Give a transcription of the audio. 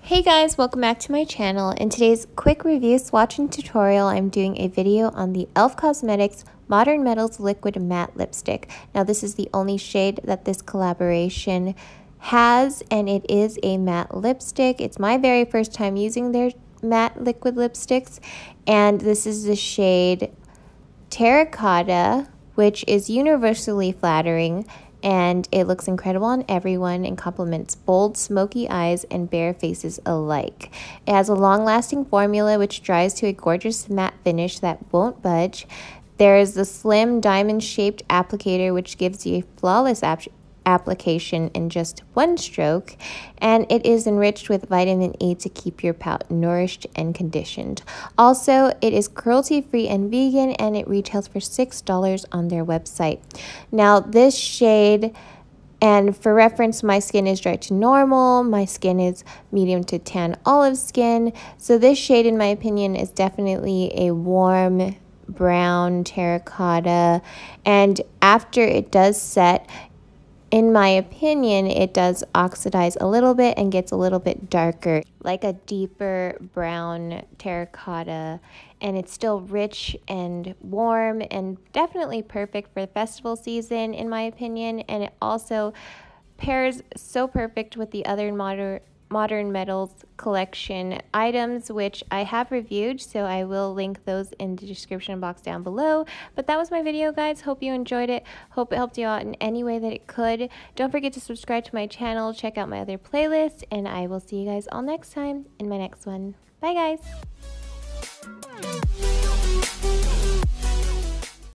Hey guys, welcome back to my channel. In today's quick review swatch and tutorial, I'm doing a video on the e.l.f. Cosmetics Modern Metals Liquid Matte Lipstick. Now this is the only shade that this collaboration has, and it is a matte lipstick. It's my very first time using their matte liquid lipsticks, and this is the shade Terracotta, which is universally flattering, and it looks incredible on everyone and complements bold, smoky eyes and bare faces alike. It has a long-lasting formula which dries to a gorgeous matte finish that won't budge. There is the slim diamond-shaped applicator which gives you a flawless application in just one stroke, and it is enriched with vitamin E to keep your pout nourished and conditioned. Also, it is cruelty-free and vegan, and it retails for $6 on their website. Now this shade, and for reference, my skin is dry to normal, my skin is medium to tan olive skin, so this shade in my opinion is definitely a warm brown terracotta, and after it does set, in my opinion, it does oxidize a little bit and gets a little bit darker, like a deeper brown terracotta, and it's still rich and warm and definitely perfect for the festival season in my opinion. And it also pairs so perfect with the other Modern Metals collection items, which I have reviewed, so I will link those in the description box down below. But that was my video, guys. Hope you enjoyed it. Hope it helped you out in any way that it could. Don't forget to subscribe to my channel, check out my other playlists, and I will see you guys all next time in my next one. Bye, guys.